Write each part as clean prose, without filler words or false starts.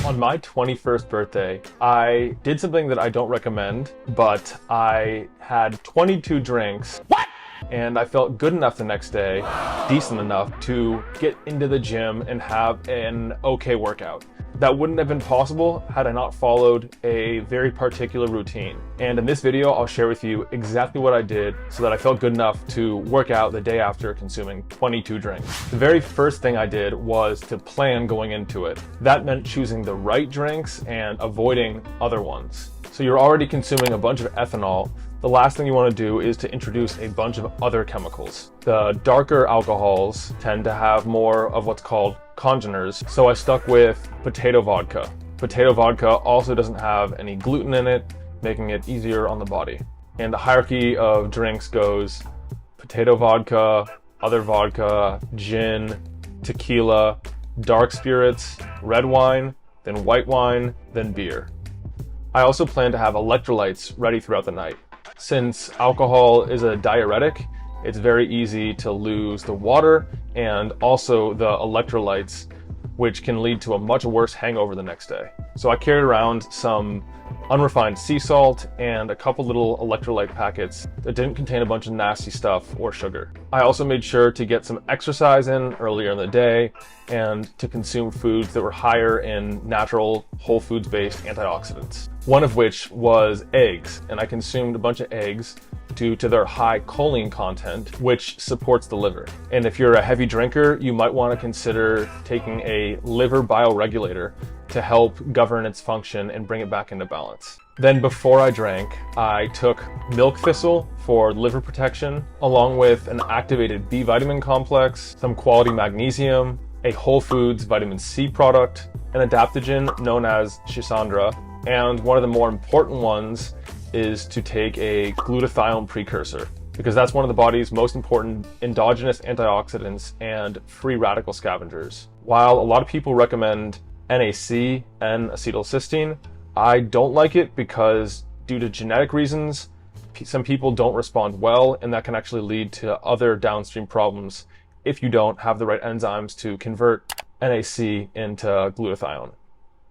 On my 21st birthday, I did something that I don't recommend, but I had 22 drinks. What? And I felt good enough the next day, decent enough to get into the gym and have an okay workout. That wouldn't have been possible had I not followed a very particular routine. And in this video, I'll share with you exactly what I did so that I felt good enough to work out the day after consuming 22 drinks. The very first thing I did was to plan going into it. That meant choosing the right drinks and avoiding other ones. So you're already consuming a bunch of ethanol. The last thing you want to do is to introduce a bunch of other chemicals. The darker alcohols tend to have more of what's called congeners, so I stuck with potato vodka. Potato vodka also doesn't have any gluten in it, making it easier on the body. And the hierarchy of drinks goes potato vodka, other vodka, gin, tequila, dark spirits, red wine, then white wine, then beer. I also plan to have electrolytes ready throughout the night. Since alcohol is a diuretic, it's very easy to lose the water and also the electrolytes, which can lead to a much worse hangover the next day. So I carried around some unrefined sea salt and a couple little electrolyte packets that didn't contain a bunch of nasty stuff or sugar. I also made sure to get some exercise in earlier in the day and to consume foods that were higher in natural, whole foods based antioxidants. One of which was eggs, and I consumed a bunch of eggs due to their high choline content, which supports the liver. And if you're a heavy drinker, you might want to consider taking a liver bioregulator to help govern its function and bring it back into balance. Then before I drank, I took milk thistle for liver protection, along with an activated B vitamin complex, some quality magnesium, a Whole Foods vitamin C product, an adaptogen known as Schisandra, and one of the more important ones is to take a glutathione precursor, because that's one of the body's most important endogenous antioxidants and free radical scavengers. While a lot of people recommend NAC, N-acetylcysteine, I don't like it because due to genetic reasons, some people don't respond well, and that can actually lead to other downstream problems if you don't have the right enzymes to convert NAC into glutathione.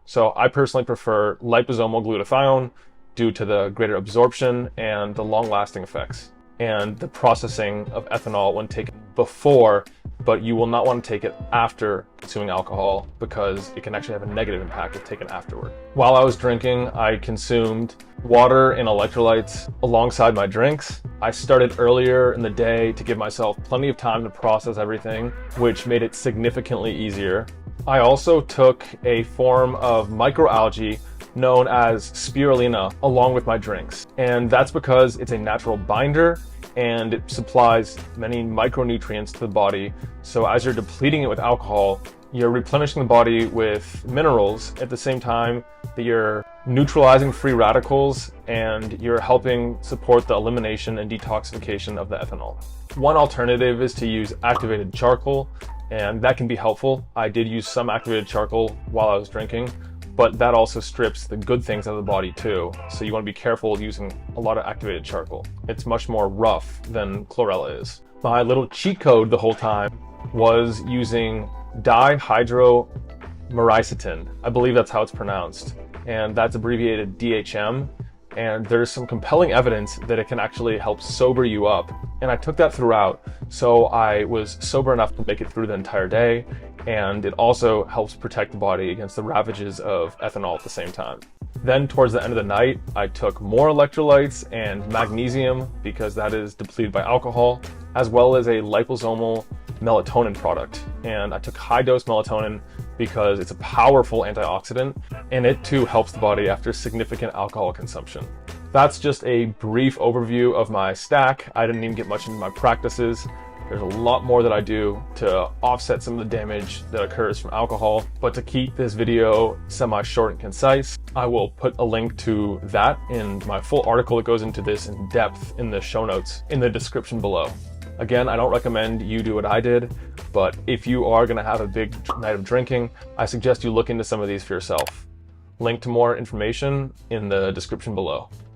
So I personally prefer liposomal glutathione due to the greater absorption and the long-lasting effects, and the processing of ethanol when taken before, but you will not want to take it after consuming alcohol because it can actually have a negative impact if taken afterward. While I was drinking, I consumed water and electrolytes alongside my drinks. I started earlier in the day to give myself plenty of time to process everything, which made it significantly easier. I also took a form of microalgae known as Spirulina along with my drinks. And that's because it's a natural binder and it supplies many micronutrients to the body. So as you're depleting it with alcohol, you're replenishing the body with minerals at the same time that you're neutralizing free radicals and you're helping support the elimination and detoxification of the ethanol. One alternative is to use activated charcoal, and that can be helpful. I did use some activated charcoal while I was drinking, but that also strips the good things out of the body too. So you want to be careful using a lot of activated charcoal. It's much more rough than Chlorella is. My little cheat code the whole time was using dihydromyricetin. I believe that's how it's pronounced. And that's abbreviated DHM. And there's some compelling evidence that it can actually help sober you up. And I took that throughout, so I was sober enough to make it through the entire day, and it also helps protect the body against the ravages of ethanol at the same time. Then towards the end of the night, I took more electrolytes and magnesium because that is depleted by alcohol, as well as a liposomal melatonin product. And I took high dose melatonin because it's a powerful antioxidant, and it too helps the body after significant alcohol consumption. That's just a brief overview of my stack. I didn't even get much into my practices. There's a lot more that I do to offset some of the damage that occurs from alcohol, but to keep this video semi-short and concise, I will put a link to that in my full article that goes into this in depth in the show notes in the description below. Again, I don't recommend you do what I did, but if you are going to have a big night of drinking, I suggest you look into some of these for yourself. Link to more information in the description below.